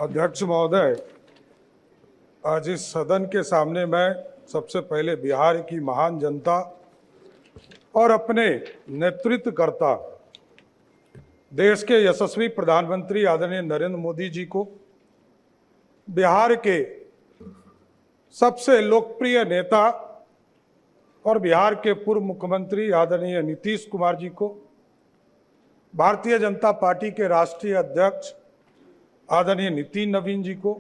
अध्यक्ष महोदय, आज इस सदन के सामने मैं सबसे पहले बिहार की महान जनता और अपने नेतृत्वकर्ता देश के यशस्वी प्रधानमंत्री आदरणीय नरेंद्र मोदी जी को, बिहार के सबसे लोकप्रिय नेता और बिहार के पूर्व मुख्यमंत्री आदरणीय नीतीश कुमार जी को, भारतीय जनता पार्टी के राष्ट्रीय अध्यक्ष आदरणीय नितिन नवीन जी को,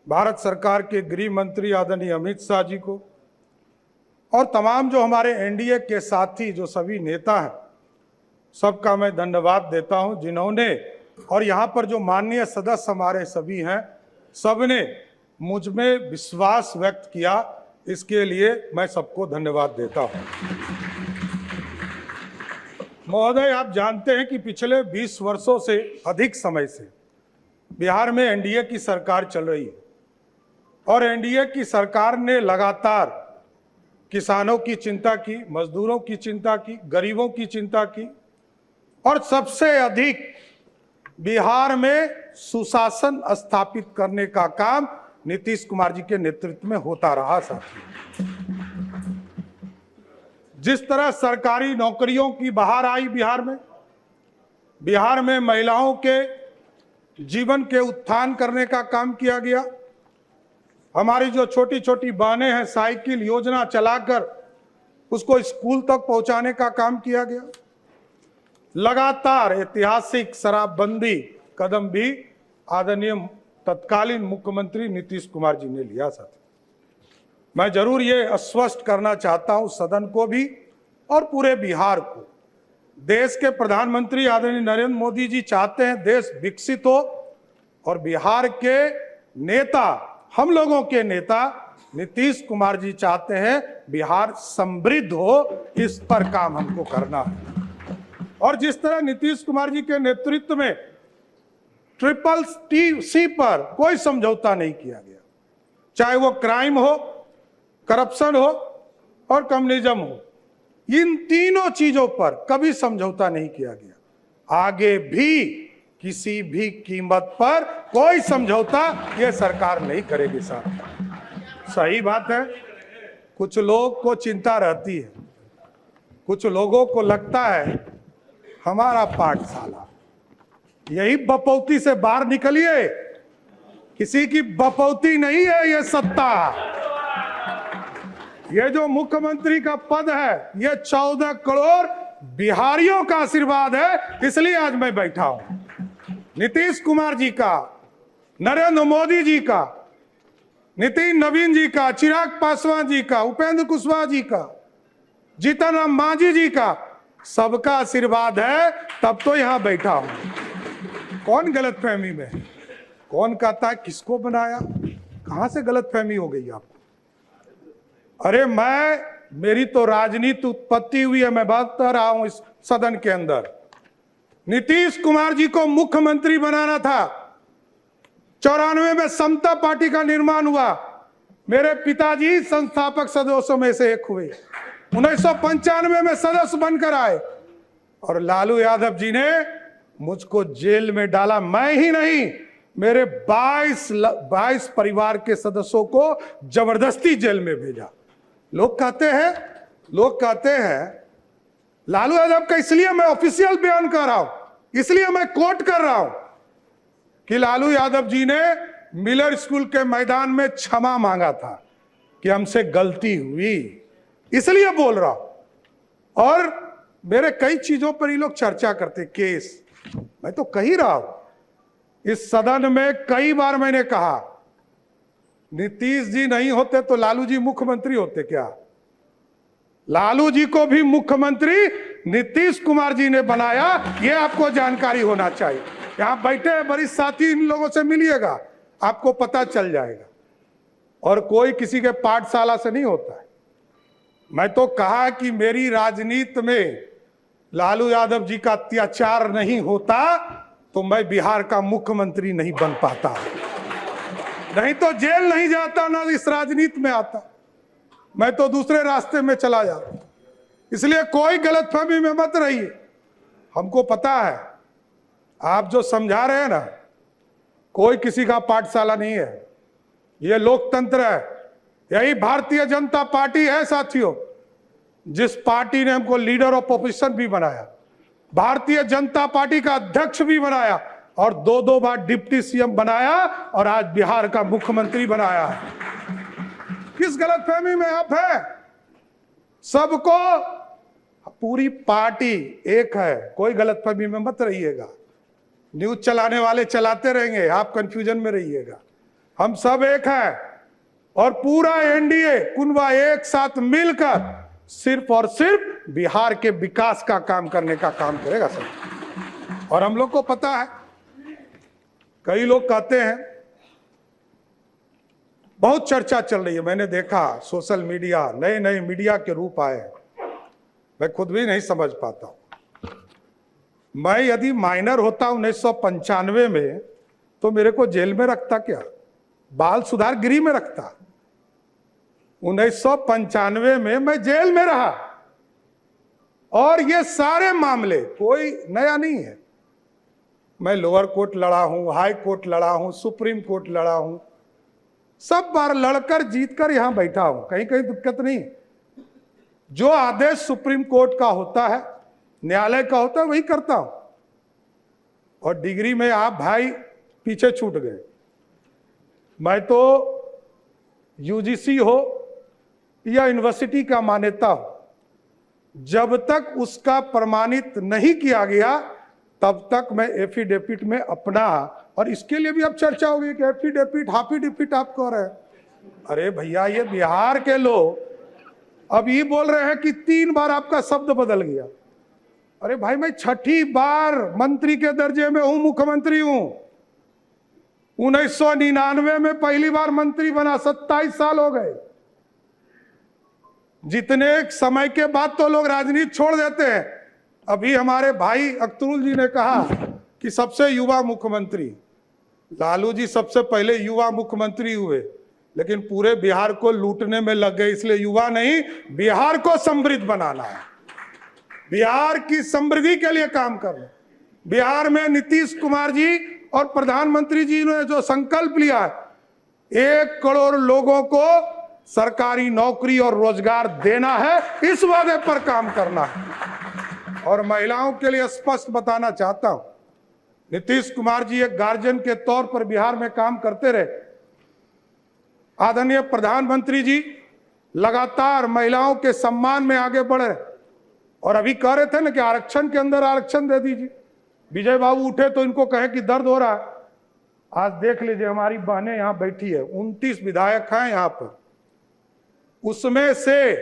भारत सरकार के गृह मंत्री आदरणीय अमित शाह जी को और तमाम जो हमारे एनडीए के साथी जो सभी नेता हैं, सबका मैं धन्यवाद देता हूं, जिन्होंने और यहाँ पर जो माननीय सदस्य हमारे सभी हैं, सबने मुझ में विश्वास व्यक्त किया। इसके लिए मैं सबको धन्यवाद देता हूं। महोदय, आप जानते हैं कि पिछले 20 वर्षों से अधिक समय से बिहार में एनडीए की सरकार चल रही है और एनडीए की सरकार ने लगातार किसानों की चिंता की, मजदूरों की चिंता की, गरीबों की चिंता की और सबसे अधिक बिहार में सुशासन स्थापित करने का काम नीतीश कुमार जी के नेतृत्व में होता रहा। साथी, जिस तरह सरकारी नौकरियों की बहार आई बिहार में महिलाओं के जीवन के उत्थान करने का काम किया गया। हमारी जो छोटी छोटी बहनें हैं, साइकिल योजना चलाकर उसको स्कूल तक पहुंचाने का काम किया गया। लगातार ऐतिहासिक शराबबंदी कदम भी आदरणीय तत्कालीन मुख्यमंत्री नीतीश कुमार जी ने लिया। साथी, मैं जरूर ये आश्वस्त करना चाहता हूं सदन को भी और पूरे बिहार को, देश के प्रधानमंत्री आदरणीय नरेंद्र मोदी जी चाहते हैं देश विकसित हो और बिहार के नेता, हम लोगों के नेता नीतीश कुमार जी चाहते हैं बिहार समृद्ध हो। इस पर काम हमको करना है और जिस तरह नीतीश कुमार जी के नेतृत्व में CCC पर कोई समझौता नहीं किया गया, चाहे वो क्राइम हो, करप्शन हो और कम्युनिज्म हो, इन तीनों चीजों पर कभी समझौता नहीं किया गया। आगे भी किसी भी कीमत पर कोई समझौता ये सरकार नहीं करेगी। साथ सही बात है, कुछ लोग को चिंता रहती है, कुछ लोगों को लगता है हमारा पाठशाला, यही बपौती से बाहर निकलिए, किसी की बपौती नहीं है ये सत्ता। ये जो मुख्यमंत्री का पद है ये 14 करोड़ बिहारियों का आशीर्वाद है, इसलिए आज मैं बैठा हूं। नीतीश कुमार जी का, नरेंद्र मोदी जी का, नितिन नवीन जी का, चिराग पासवान जी का, उपेंद्र कुशवाहा जी का, जीतन राम मांझी जी का, सबका आशीर्वाद है, तब तो यहां बैठा हूं। कौन गलतफहमी में, कौन कहता है किसको बनाया, कहां से गलतफहमी हो गई आपको? अरे मेरी तो राजनीति उत्पत्ति हुई है, मैं बता रहा हूं इस सदन के अंदर। नीतीश कुमार जी को मुख्यमंत्री बनाना था। 94 में समता पार्टी का निर्माण हुआ, मेरे पिताजी संस्थापक सदस्यों में से एक हुए। 1995 में सदस्य बनकर आए और लालू यादव जी ने मुझको जेल में डाला। मैं ही नहीं, मेरे 22 परिवार के सदस्यों को जबरदस्ती जेल में भेजा। लोग कहते हैं लालू यादव का, इसलिए मैं ऑफिशियल बयान कर रहा हूं, इसलिए मैं कोट कर रहा हूं कि लालू यादव जी ने मिलर स्कूल के मैदान में क्षमा मांगा था कि हमसे गलती हुई, इसलिए बोल रहा हूं। और मेरे कई चीजों पर ये लोग चर्चा करते, केस, मैं तो कह ही रहा हूं इस सदन में कई बार मैंने कहा, नीतीश जी नहीं होते तो लालू जी मुख्यमंत्री होते क्या? लालू जी को भी मुख्यमंत्री नीतीश कुमार जी ने बनाया, यह आपको जानकारी होना चाहिए। यहां बैठे वरिष्ठ साथी, इन लोगों से मिलिएगा, आपको पता चल जाएगा। और कोई किसी के पाठशाला से नहीं होता है। मैं तो कहा कि मेरी राजनीति में लालू यादव जी का अत्याचार नहीं होता तो मैं बिहार का मुख्यमंत्री नहीं बन पाता, नहीं तो जेल नहीं जाता, ना इस राजनीति में आता, मैं तो दूसरे रास्ते में चला जाता। इसलिए कोई गलतफहमी में मत रहिए। हमको पता है आप जो समझा रहे हैं ना, कोई किसी का पाठशाला नहीं है, ये लोकतंत्र है। यही भारतीय जनता पार्टी है साथियों, जिस पार्टी ने हमको लीडर ऑफ ऑपोजिशन भी बनाया, भारतीय जनता पार्टी का अध्यक्ष भी बनाया और 2-2 बार डिप्टी सीएम बनाया और आज बिहार का मुख्यमंत्री बनाया है। किस गलतफहमी में आप हैं? सबको, पूरी पार्टी एक है, कोई गलतफहमी में मत रहिएगा। न्यूज चलाने वाले चलाते रहेंगे, आप कंफ्यूजन में रहिएगा। हम सब एक हैं और पूरा एनडीए कुनबा एक साथ मिलकर सिर्फ और सिर्फ बिहार के विकास का काम करने का काम करेगा सर। और हम लोग को पता है, कई लोग कहते हैं, बहुत चर्चा चल रही है, मैंने देखा सोशल मीडिया, नए नए मीडिया के रूप आए हैं, मैं खुद भी नहीं समझ पाता हूं। मैं यदि माइनर होता 1995 में तो मेरे को जेल में रखता क्या, बाल सुधार गृह में रखता। 1995 में मैं जेल में रहा और ये सारे मामले कोई नया नहीं है। मैं लोअर कोर्ट लड़ा हूं, हाई कोर्ट लड़ा हूं, सुप्रीम कोर्ट लड़ा हूं, सब बार लड़कर जीतकर यहां बैठा हूं, कहीं कहीं दिक्कत नहीं। जो आदेश सुप्रीम कोर्ट का होता है, न्यायालय का होता है, वही करता हूं। और डिग्री में आप भाई पीछे छूट गए। मैं तो यूजीसी हो या यूनिवर्सिटी का मान्यता हो, जब तक उसका प्रमाणित नहीं किया गया तब तक मैं एफिडेविट में अपना, और इसके लिए भी अब चर्चा होगी कि एफिडेविट हाफिडेविट आप कह रहे हैं। अरे भैया, ये बिहार के लोग अब ये बोल रहे हैं कि 3 बार आपका शब्द बदल गया। अरे भाई, मैं 6ठी बार मंत्री के दर्जे में हूं, मुख्यमंत्री हूं। 1999 में पहली बार मंत्री बना, 27 साल हो गए। जितने समय के बाद तो लोग राजनीति छोड़ देते हैं। अभी हमारे भाई अख्तरुल जी ने कहा कि सबसे युवा मुख्यमंत्री, लालू जी सबसे पहले युवा मुख्यमंत्री हुए, लेकिन पूरे बिहार को लूटने में लग गए। इसलिए युवा नहीं, बिहार को समृद्ध बनाना है, बिहार की समृद्धि के लिए काम करना। बिहार में नीतीश कुमार जी और प्रधानमंत्री जी ने जो संकल्प लिया है, 1 करोड़ लोगों को सरकारी नौकरी और रोजगार देना है, इस वादे पर काम करना है। और महिलाओं के लिए स्पष्ट बताना चाहता हूं, नीतीश कुमार जी एक गार्जियन के तौर पर बिहार में काम करते रहे। आदरणीय प्रधानमंत्री जी लगातार महिलाओं के सम्मान में आगे बढ़ रहे, और अभी कह रहे थे ना कि आरक्षण के अंदर आरक्षण दे दीजिए। विजय बाबू उठे तो इनको कहे कि दर्द हो रहा है। आज देख लीजिए, हमारी बहनें यहां बैठी है, 29 विधायक हैं यहां पर, उसमें से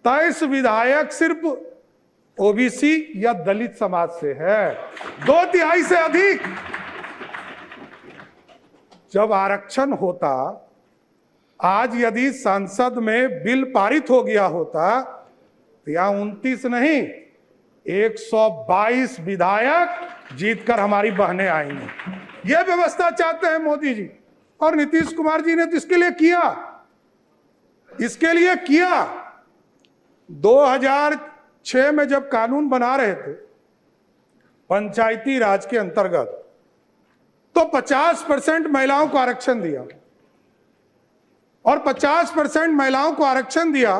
23 विधायक सिर्फ ओबीसी या दलित समाज से है, 2/3 से अधिक। जब आरक्षण होता, आज यदि संसद में बिल पारित हो गया होता तो यहां 29 नहीं, 122 विधायक जीतकर हमारी बहनें आएंगी। यह व्यवस्था चाहते हैं मोदी जी, और नीतीश कुमार जी ने तो इसके लिए किया, इसके लिए किया। 2006 में जब कानून बना रहे थे पंचायती राज के अंतर्गत, तो 50% महिलाओं को आरक्षण दिया, और 50% महिलाओं को आरक्षण दिया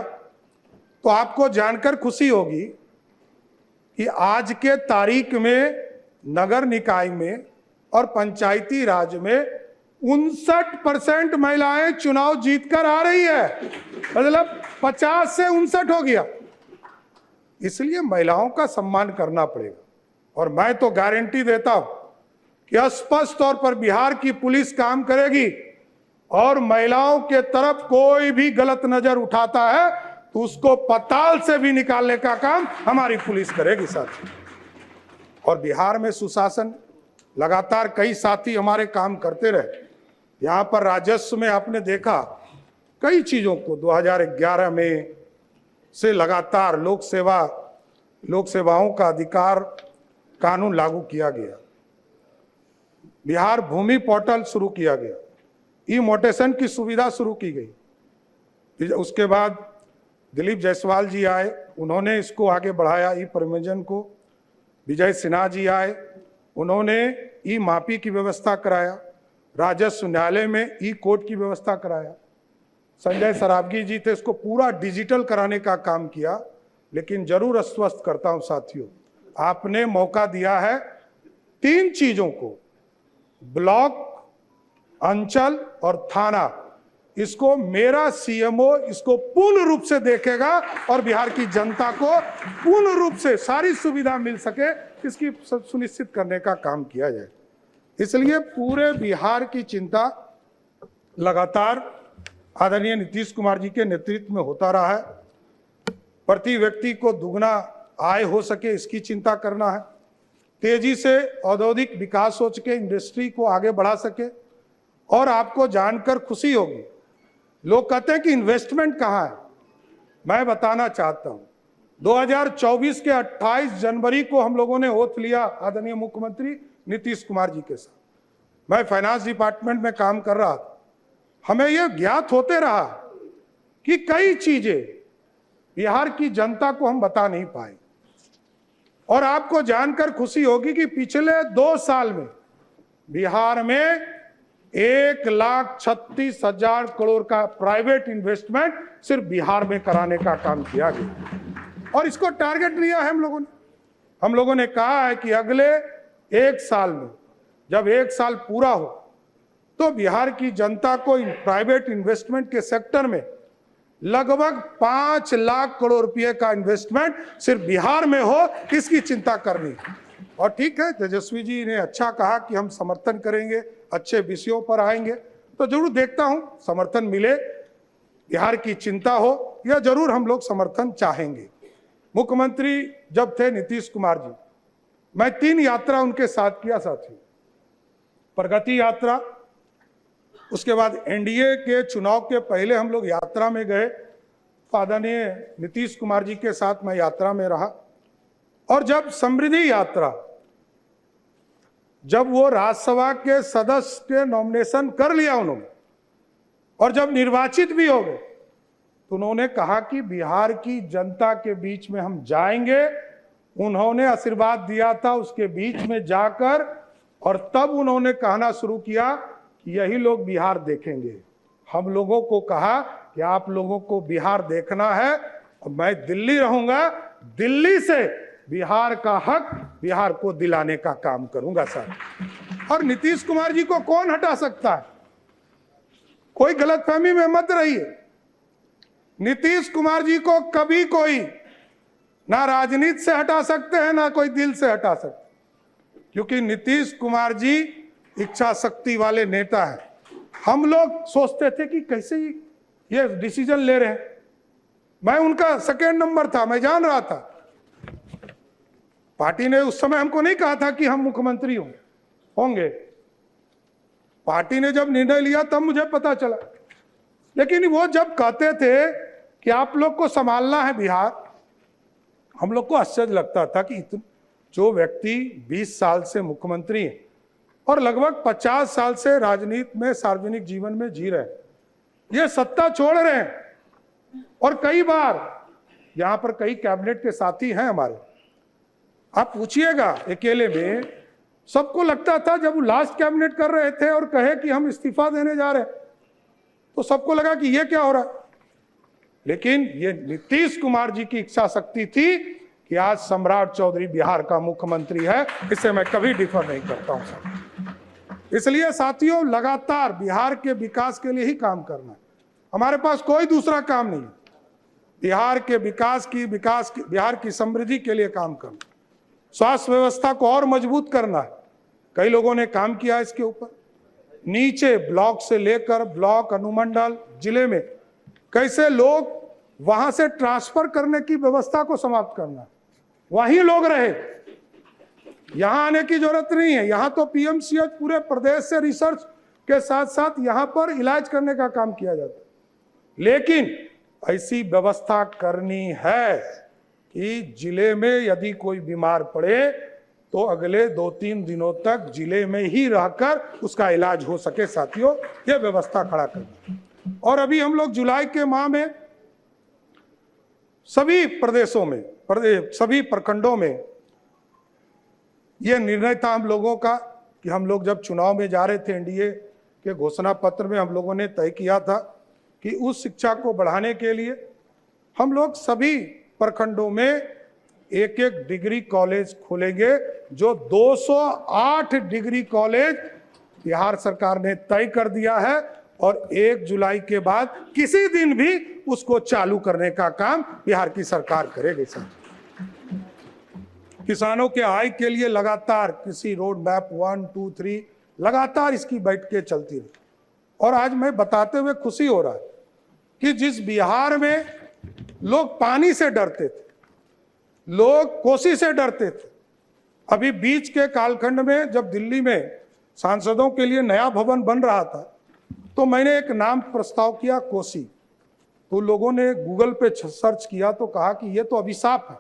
तो आपको जानकर खुशी होगी कि आज के तारीख में नगर निकाय में और पंचायती राज में 59% महिलाएं चुनाव जीतकर आ रही है, मतलब 50 से 59 हो गया। इसलिए महिलाओं का सम्मान करना पड़ेगा, और मैं तो गारंटी देता हूं कि स्पष्ट तौर पर बिहार की पुलिस काम करेगी, और महिलाओं के तरफ कोई भी गलत नजर उठाता है तो उसको पताल से भी निकालने का काम हमारी पुलिस करेगी साथी। और बिहार में सुशासन, लगातार कई साथी हमारे काम करते रहे। यहाँ पर राजस्व में आपने देखा कई चीज़ों को 2011 में से लगातार लोक सेवाओं का अधिकार कानून लागू किया गया। बिहार भूमि पोर्टल शुरू किया गया, ई मोटेशन की सुविधा शुरू की गई। उसके बाद दिलीप जायसवाल जी आए, उन्होंने इसको आगे बढ़ाया, ई प्रयोजन को। विजय सिन्हा जी आए, उन्होंने ई मापी की व्यवस्था कराया। राजस्व न्यायालय में ई कोर्ट की व्यवस्था कराया। संजय सरावगी जी थे, इसको पूरा डिजिटल कराने का काम किया। लेकिन जरूर आश्वस्त करता हूं साथियों, आपने मौका दिया है 3 चीजों को, ब्लॉक, अंचल और थाना, इसको मेरा सीएमओ इसको पूर्ण रूप से देखेगा और बिहार की जनता को पूर्ण रूप से सारी सुविधा मिल सके, इसकी सुनिश्चित करने का काम किया जाए। इसलिए पूरे बिहार की चिंता लगातार आदरणीय नीतीश कुमार जी के नेतृत्व में होता रहा है। प्रति व्यक्ति को दुगना आय हो सके, इसकी चिंता करना है। तेजी से औद्योगिक विकास हो सके, इंडस्ट्री को आगे बढ़ा सके। और आपको जानकर खुशी होगी, लोग कहते हैं कि इन्वेस्टमेंट कहाँ है। मैं बताना चाहता हूं, 2024 के 28 जनवरी को हम लोगों ने ओथ लिया आदरणीय मुख्यमंत्री नीतीश कुमार जी के साथ। मैं फाइनेंस डिपार्टमेंट में काम कर रहा था। हमें यह ज्ञात होते रहा कि कई चीजें बिहार की जनता को हम बता नहीं पाए। और आपको जानकर खुशी होगी कि पिछले 2 साल में बिहार में 1,36,000 करोड़ का प्राइवेट इन्वेस्टमेंट सिर्फ बिहार में कराने का काम किया गया। और इसको टारगेट लिया है हम लोगों ने कहा है कि अगले 1 साल में, जब 1 साल पूरा हो, तो बिहार की जनता को प्राइवेट इन्वेस्टमेंट के सेक्टर में लगभग 5 लाख करोड़ रुपए का इन्वेस्टमेंट सिर्फ बिहार में हो, इसकी चिंता करनी। और ठीक है, तेजस्वी जी ने अच्छा कहा कि हम समर्थन करेंगे, अच्छे विषयों पर आएंगे, तो जरूर देखता हूं समर्थन मिले, बिहार की चिंता हो, यह जरूर हम लोग समर्थन चाहेंगे। मुख्यमंत्री जब थे नीतीश कुमार जी, मैं 3 यात्रा उनके साथ किया साथी। प्रगति यात्रा, उसके बाद एनडीए के चुनाव के पहले हम लोग यात्रा में गए, आदरणीय नीतीश कुमार जी के साथ मैं यात्रा में रहा। और जब समृद्धि यात्रा, जब वो राज्यसभा के सदस्य के नॉमिनेशन कर लिया उन्होंने और जब निर्वाचित भी हो गए, तो उन्होंने कहा कि बिहार की जनता के बीच में हम जाएंगे। उन्होंने आशीर्वाद दिया था उसके बीच में जाकर, और तब उन्होंने कहना शुरू किया कि यही लोग बिहार देखेंगे। हम लोगों को कहा कि आप लोगों को बिहार देखना है, और मैं दिल्ली रहूंगा, दिल्ली से बिहार का हक बिहार को दिलाने का काम करूंगा सर। और नीतीश कुमार जी को कौन हटा सकता है? कोई गलतफहमी में मत रहिए। नीतीश कुमार जी को कभी कोई ना राजनीति से हटा सकते हैं, ना कोई दिल से हटा सकते, क्योंकि नीतीश कुमार जी इच्छा शक्ति वाले नेता हैं। हम लोग सोचते थे कि कैसे ये डिसीजन ले रहे हैं। मैं उनका सेकेंड नंबर था, मैं जान रहा था। पार्टी ने उस समय हमको नहीं कहा था कि हम मुख्यमंत्री होंगे। पार्टी ने जब निर्णय लिया तब मुझे पता चला। लेकिन वो जब कहते थे कि आप लोग को संभालना है बिहार, हम लोग को आश्चर्य लगता था कि जो व्यक्ति 20 साल से मुख्यमंत्री है और लगभग 50 साल से राजनीति में, सार्वजनिक जीवन में जी रहे हैं, ये सत्ता छोड़ रहे हैं। और कई बार यहां पर कई कैबिनेट के साथी हैं हमारे, आप पूछिएगा अकेले में, सबको लगता था जब वो लास्ट कैबिनेट कर रहे थे और कहे कि हम इस्तीफा देने जा रहे हैं, तो सबको लगा कि ये क्या हो रहा है। लेकिन ये नीतीश कुमार जी की इच्छा शक्ति थी कि आज सम्राट चौधरी बिहार का मुख्यमंत्री है, इससे मैं कभी डिफर नहीं करता हूं सर। इसलिए साथियों, लगातार बिहार के विकास के लिए ही काम करना है, हमारे पास कोई दूसरा काम नहीं। बिहार के विकास की बिहार की समृद्धि के लिए काम करना, स्वास्थ्य व्यवस्था को और मजबूत करना है। कई लोगों ने काम किया इसके ऊपर, नीचे ब्लॉक से लेकर ब्लॉक, अनुमंडल, जिले में कैसे लोग वहां से ट्रांसफर करने की व्यवस्था को समाप्त करना, वहीं लोग रहे, यहां आने की जरूरत नहीं है। यहां तो पीएमसीएच पूरे प्रदेश से रिसर्च के साथ साथ यहां पर इलाज करने का काम किया जाता है। लेकिन ऐसी व्यवस्था करनी है कि जिले में यदि कोई बीमार पड़े तो अगले 2-3 दिनों तक जिले में ही रहकर उसका इलाज हो सके। साथियों, यह व्यवस्था खड़ा करना। और अभी हम लोग जुलाई के माह में सभी प्रदेशों में, सभी प्रखंडों में यह निर्णय था हम लोगों का कि हम लोग जब चुनाव में जा रहे थे एनडीए के घोषणा पत्र में हम लोगों ने तय किया था कि उस शिक्षा को बढ़ाने के लिए हम लोग सभी प्रखंडों में एक एक डिग्री कॉलेज खोलेंगे। जो 208 डिग्री कॉलेज बिहार सरकार ने तय कर दिया है और 1 जुलाई के बाद किसी दिन भी उसको चालू करने का काम बिहार की सरकार करेगी। सर, किसानों के आय के लिए लगातार कृषि रोड मैप 1, 2, 3 लगातार इसकी बैठकें चलती रही। और आज मैं बताते हुए खुशी हो रहा है कि जिस बिहार में लोग पानी से डरते थे, लोग कोसी से डरते थे, अभी बीच के कालखंड में जब दिल्ली में सांसदों के लिए नया भवन बन रहा था तो मैंने एक नाम प्रस्ताव किया, कोसी। तो लोगों ने गूगल पे सर्च किया तो कहा कि ये तो अभिशाप है।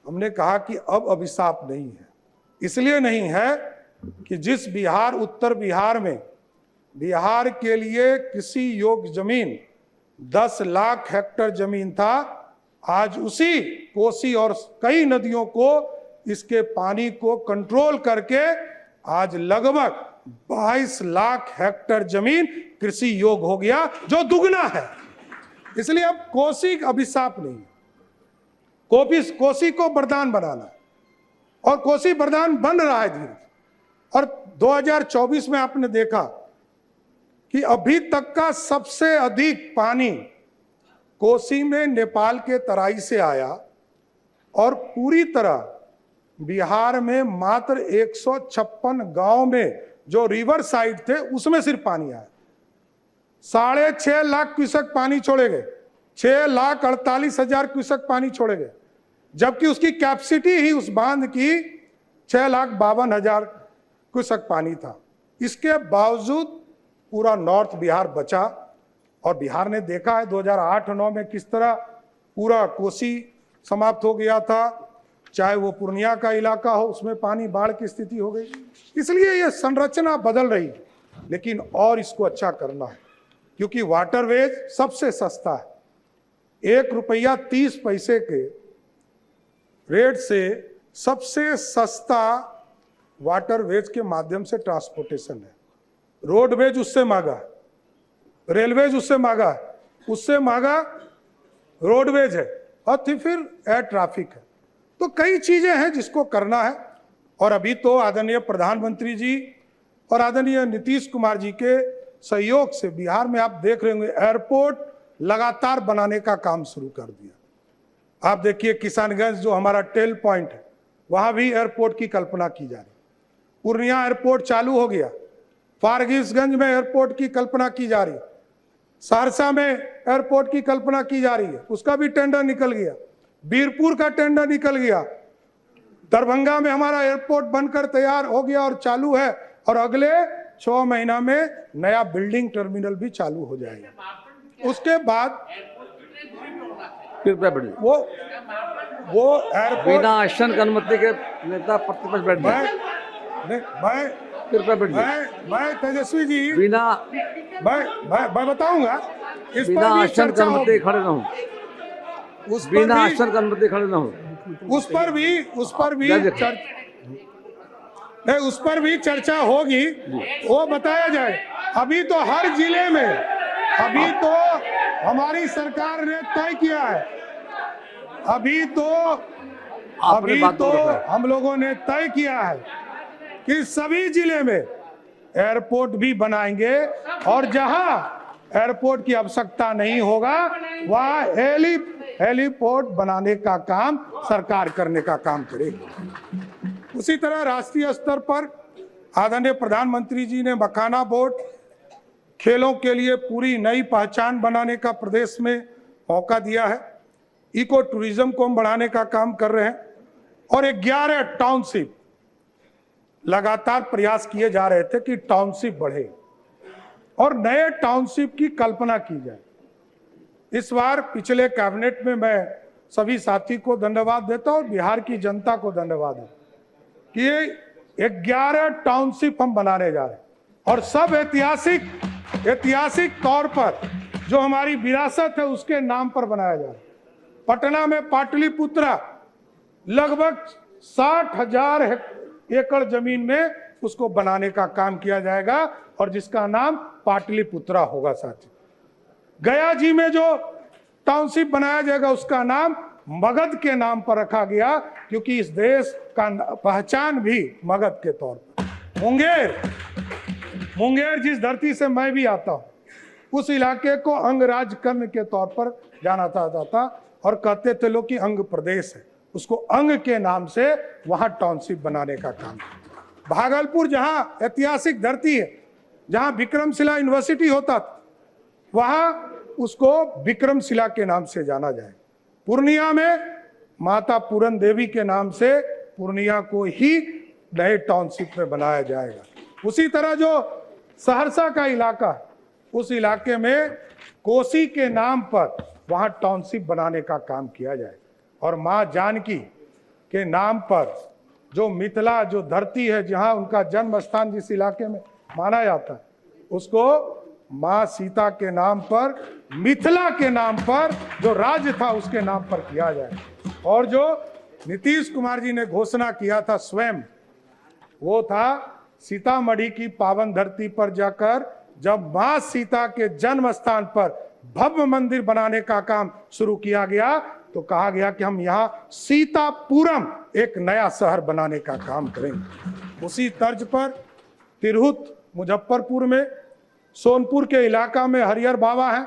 हमने कहा कि अब अभिशाप नहीं है। इसलिए नहीं है कि जिस बिहार, उत्तर बिहार में बिहार के लिए कृषि योग्य जमीन 10 लाख हेक्टेयर जमीन था, आज उसी कोसी और कई नदियों को, इसके पानी को कंट्रोल करके आज लगभग 22 लाख हेक्टेयर जमीन कृषि योग्य हो गया, जो दुगना है। इसलिए अब कोसी अभिशाप नहीं है, कोसी को वरदान बनाना है और कोसी वरदान बन रहा है धीरे। और 2024 में आपने देखा कि अभी तक का सबसे अधिक पानी कोसी में नेपाल के तराई से आया और पूरी तरह बिहार में मात्र 156 गांव में जो रिवर साइड थे उसमें सिर्फ पानी आया। 6.5 लाख क्यूसेक पानी छोड़े गए, 6,48,000 क्यूसेक पानी छोड़े गए, जबकि उसकी कैपेसिटी ही उस बांध की 6,52,000 क्यूसेक पानी था। इसके बावजूद पूरा नॉर्थ बिहार बचा और बिहार ने देखा है 2008-9 में किस तरह पूरा कोसी समाप्त हो गया था, चाहे वो पूर्णिया का इलाका हो, उसमें पानी बाढ़ की स्थिति हो गई। इसलिए ये संरचना बदल रही है, लेकिन और इसको अच्छा करना है, क्योंकि वाटरवेज सबसे सस्ता है। 1 रुपया 30 पैसे के रेट से सबसे सस्ता वाटरवेज के माध्यम से ट्रांसपोर्टेशन है। रोडवेज उससे महंगा है, रेलवेज उससे महंगा है, उससे महंगा रोडवेज है और फिर एयर ट्रैफिक है। तो कई चीजें हैं जिसको करना है। और अभी तो आदरणीय प्रधानमंत्री जी और आदरणीय नीतीश कुमार जी के सहयोग से बिहार में आप देख रहे होंगे एयरपोर्ट लगातार बनाने का काम शुरू कर दिया। आप देखिए किशनगंज जो हमारा टेल पॉइंट है, वहां भी एयरपोर्ट की कल्पना की जा रही है। पूर्णिया एयरपोर्ट चालू हो गया, फारबिसगंज में एयरपोर्ट की कल्पना की जा रही है, सहरसा में एयरपोर्ट की कल्पना की जा रही है, उसका भी टेंडर निकल गया, बीरपुर का टेंडर निकल गया, दरभंगा में हमारा एयरपोर्ट बनकर तैयार हो गया और चालू है, और अगले 6 महीना में नया बिल्डिंग टर्मिनल भी चालू हो जाएगा। उसके बाद वो एयरपोर्ट बिना आसन की अनुमति के नेता प्रतिपक्ष बैठ मैं तेजस्वी जी बिना मैं बताऊंगा, इस बिना पर भी आसन की चर्चा अनुमति होगी, खड़े रहूं, उस पर बिना भी आसन की अनुमति खड़े रहूं, उस पर भी चर्चा होगी, वो बताया जाए। अभी तो हर जिले में, अभी तो हमारी सरकार ने तय किया है, अभी तो हम लोगों ने तय किया है कि सभी जिले में एयरपोर्ट भी बनाएंगे और जहां एयरपोर्ट की आवश्यकता नहीं होगा वहां हेलीपोर्ट बनाने का काम सरकार करने का काम करेगी। उसी तरह राष्ट्रीय स्तर पर आदरणीय प्रधानमंत्री जी ने मखाना बोर्ड, खेलों के लिए पूरी नई पहचान बनाने का प्रदेश में मौका दिया है। इको टूरिज्म को हम बढ़ाने का काम कर रहे हैं और 11 टाउनशिप लगातार प्रयास किए जा रहे थे कि टाउनशिप बढ़े और नए टाउनशिप की कल्पना की जाए। इस बार पिछले कैबिनेट में मैं सभी साथी को धन्यवाद देता हूं और बिहार की जनता को धन्यवाद देता कि ये 11 टाउनशिप हम बनाने जा रहे हैं और सब ऐतिहासिक तौर पर जो हमारी विरासत है उसके नाम पर बनाया जा रहा है। पटना में पाटलिपुत्रा लगभग 60,000 एकड़ जमीन में उसको बनाने का काम किया जाएगा और जिसका नाम पाटलिपुत्रा होगा साथियों। गया जी में जो टाउनशिप बनाया जाएगा उसका नाम मगध के नाम पर रखा गया, क्योंकि इस देश का पहचान भी मगध के तौर पर। मुंगेर जिस धरती से मैं भी आता हूं, उस इलाके को अंगराज कर्ण के तौर पर जाना जाता था और कहते थे लोग कि अंग प्रदेश है, उसको अंग के नाम से वहां टाउनशिप बनाने का काम। भागलपुर जहां ऐतिहासिक धरती है, जहां विक्रमशिला यूनिवर्सिटी होता था, वहां उसको विक्रमशिला के नाम से जाना जाए। पूर्णिया में माता पूरन देवी के नाम से पूर्णिया को ही नए टाउनशिप में बनाया जाएगा। उसी तरह जो सहरसा का इलाका, उस इलाके में कोसी के नाम पर वहां टाउनशिप बनाने का काम किया जाए। और मां जानकी के नाम पर जो मिथिला जो धरती है, जहां उनका जन्म स्थान जिस इलाके में माना जाता है, उसको मां सीता के नाम पर, मिथिला के नाम पर जो राज्य था उसके नाम पर किया जाए। और जो नीतीश कुमार जी ने घोषणा किया था स्वयं, वो था सीतामढ़ी की पावन धरती पर जाकर जब मां सीता के जन्म स्थान पर भव्य मंदिर बनाने का काम शुरू किया गया, तो कहा गया कि हम यहाँ सीतापुरम एक नया शहर बनाने का काम करेंगे। उसी तर्ज पर तिरहुत मुजफ्फरपुर में, सोनपुर के इलाका में हरिहर बाबा है,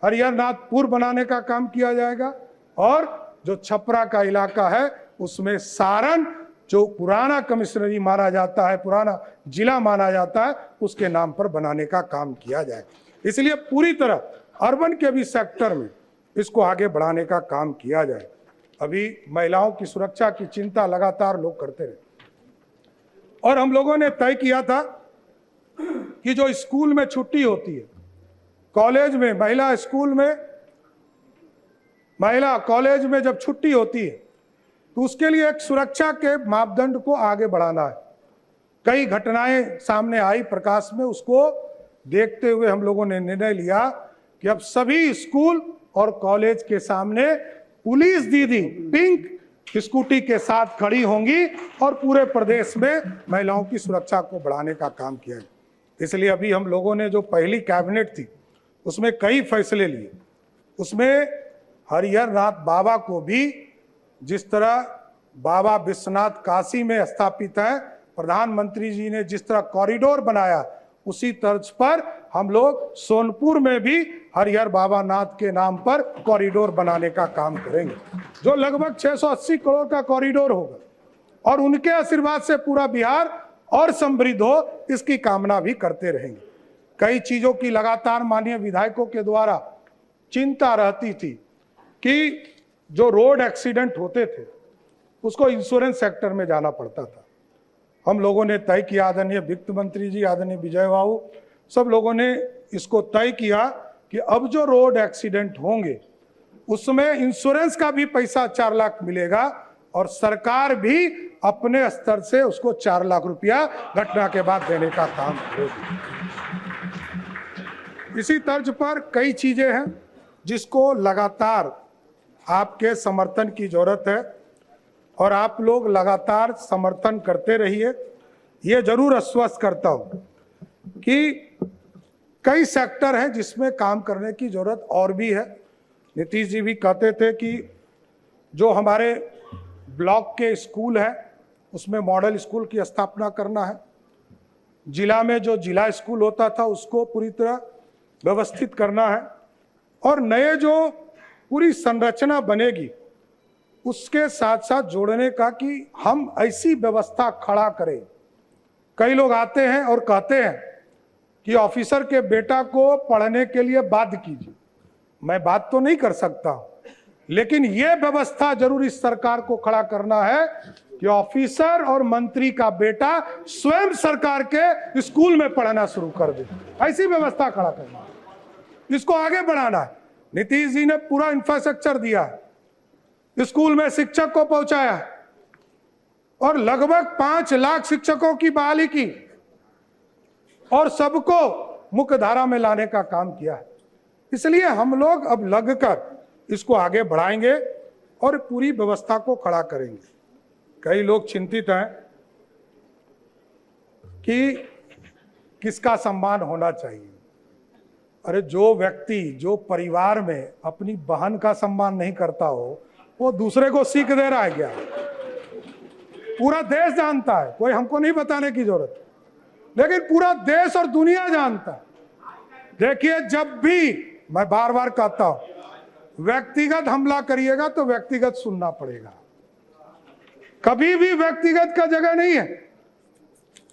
हरिहरनाथपुर बनाने का काम किया जाएगा। और जो छपरा का इलाका है उसमें सारण, जो पुराना कमिश्नरी माना जाता है, पुराना जिला माना जाता है, उसके नाम पर बनाने का काम किया जाए। इसलिए पूरी तरह अर्बन के भी सेक्टर में इसको आगे बढ़ाने का काम किया जाए। अभी महिलाओं की सुरक्षा की चिंता लगातार लोग करते रहे, और हम लोगों ने तय किया था कि जो स्कूल में छुट्टी होती है, कॉलेज में, महिला स्कूल में, महिला कॉलेज में जब छुट्टी होती है, तो उसके लिए एक सुरक्षा के मापदंड को आगे बढ़ाना है। कई घटनाएं सामने आई प्रकाश में, उसको देखते हुए हम लोगों ने निर्णय लिया कि अब सभी स्कूल और कॉलेज के सामने पुलिस दीदी पिंक स्कूटी के साथ खड़ी होंगी और पूरे प्रदेश में महिलाओं की सुरक्षा को बढ़ाने का काम किया। इसलिए अभी हम लोगों ने जो पहली कैबिनेट थी उसमें कई फैसले लिए। उसमें हरिहरनाथ बाबा को भी, जिस तरह बाबा विश्वनाथ काशी में स्थापित है, प्रधानमंत्री जी ने जिस तरह कॉरिडोर बनाया, उसी तर्ज पर हम लोग सोनपुर में भी हरिहर बाबा नाथ के नाम पर कॉरिडोर बनाने का काम करेंगे, जो लगभग 680 करोड़ का कॉरिडोर होगा। और उनके आशीर्वाद से पूरा बिहार और समृद्ध हो, इसकी कामना भी करते रहेंगे। कई चीजों की लगातार माननीय विधायकों के द्वारा चिंता रहती थी कि जो रोड एक्सीडेंट होते थे उसको इंश्योरेंस सेक्टर में जाना पड़ता था। हम लोगों ने तय किया, आदरणीय वित्त मंत्री जी, आदरणीय विजय बाबू, सब लोगों ने इसको तय किया कि अब जो रोड एक्सीडेंट होंगे उसमें इंश्योरेंस का भी पैसा 4 लाख मिलेगा और सरकार भी अपने स्तर से उसको 4 लाख रुपया घटना के बाद देने का काम करेगी। इसी तर्ज पर कई चीजें हैं जिसको लगातार आपके समर्थन की जरूरत है और आप लोग लगातार समर्थन करते रहिए। ये जरूर आश्वस्त करता हूं कि कई सेक्टर हैं जिसमें काम करने की जरूरत और भी है। नीतीश जी भी कहते थे कि जो हमारे ब्लॉक के स्कूल है उसमें मॉडल स्कूल की स्थापना करना है। जिला में जो जिला स्कूल होता था उसको पूरी तरह व्यवस्थित करना है और नए जो पूरी संरचना बनेगी उसके साथ साथ जोड़ने का कि हम ऐसी व्यवस्था खड़ा करें। कई लोग आते हैं और कहते हैं कि ऑफिसर के बेटा को पढ़ने के लिए बाध्य कीजिए। मैं बात तो नहीं कर सकता, लेकिन यह व्यवस्था जरूर इस सरकार को खड़ा करना है कि ऑफिसर और मंत्री का बेटा स्वयं सरकार के स्कूल में पढ़ना शुरू कर दे। ऐसी व्यवस्था खड़ा करना है, इसको आगे बढ़ाना है। नीतीश जी ने पूरा इंफ्रास्ट्रक्चर दिया है, स्कूल में शिक्षक को पहुंचाया और लगभग 5 लाख शिक्षकों की बहाली की और सबको मुख्य धारा में लाने का काम किया है। इसलिए हम लोग अब लगकर इसको आगे बढ़ाएंगे और पूरी व्यवस्था को खड़ा करेंगे। कई लोग चिंतित हैं कि किसका सम्मान होना चाहिए। अरे जो व्यक्ति जो परिवार में अपनी बहन का सम्मान नहीं करता हो, वो दूसरे को सीख दे रहा है क्या? पूरा देश जानता है, कोई हमको नहीं बताने की जरूरत, लेकिन पूरा देश और दुनिया जानता है। देखिए, जब भी, मैं बार बार कहता हूं, व्यक्तिगत हमला करिएगा तो व्यक्तिगत सुनना पड़ेगा। कभी भी व्यक्तिगत का जगह नहीं है।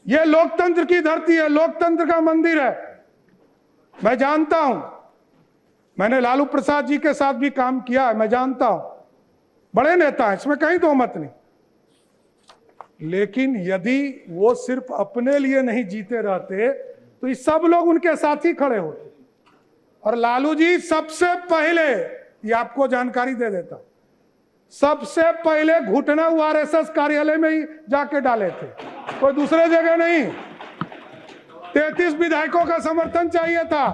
यह लोकतंत्र की धरती है, लोकतंत्र का मंदिर है। मैं जानता हूं, मैंने लालू प्रसाद जी के साथ भी काम किया है, मैं जानता हूं, बड़े नेता हैं, इसमें कहीं दो मत नहीं। लेकिन यदि वो सिर्फ अपने लिए नहीं जीते रहते तो ये सब लोग उनके साथ ही खड़े होते। और लालू जी सबसे पहले, ये आपको जानकारी दे देता, सबसे पहले घुटना आरएसएस कार्यालय में ही जाके डाले थे, कोई दूसरे जगह नहीं। 33 विधायकों का समर्थन चाहिए था,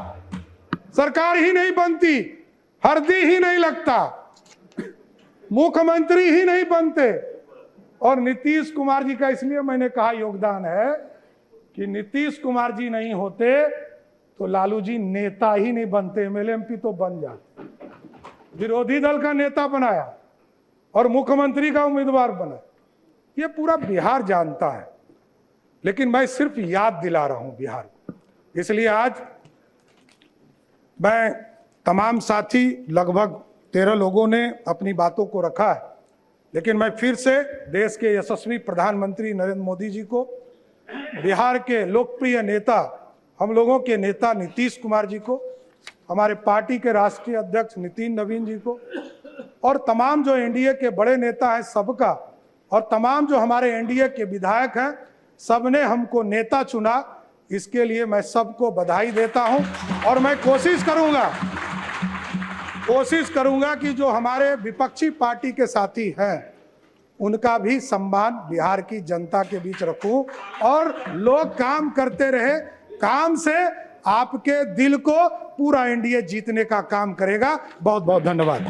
सरकार ही नहीं बनती, हरदी ही नहीं लगता, मुख्यमंत्री ही नहीं बनते। और नीतीश कुमार जी का इसलिए मैंने कहा योगदान है कि नीतीश कुमार जी नहीं होते तो लालू जी नेता ही नहीं बनते, एमएलए एमपी तो बन जाते। विरोधी दल का नेता बनाया और मुख्यमंत्री का उम्मीदवार बना, ये पूरा बिहार जानता है। लेकिन मैं सिर्फ याद दिला रहा हूं बिहार को। इसलिए आज मैं, तमाम साथी, लगभग 13 लोगों ने अपनी बातों को रखा है, लेकिन मैं फिर से देश के यशस्वी प्रधानमंत्री नरेंद्र मोदी जी को, बिहार के लोकप्रिय नेता, हम लोगों के नेता नीतीश कुमार जी को, हमारे पार्टी के राष्ट्रीय अध्यक्ष नितिन नवीन जी को, और तमाम जो एनडीए के बड़े नेता हैं सबका, और तमाम जो हमारे एनडीए के विधायक हैं, सबने हमको नेता चुना, इसके लिए मैं सबको बधाई देता हूं। और मैं कोशिश करूंगा कि जो हमारे विपक्षी पार्टी के साथी हैं उनका भी सम्मान बिहार की जनता के बीच रखूं, और लोग काम करते रहे, काम से आपके दिल को पूरा एनडीए जीतने का काम करेगा। बहुत बहुत धन्यवाद।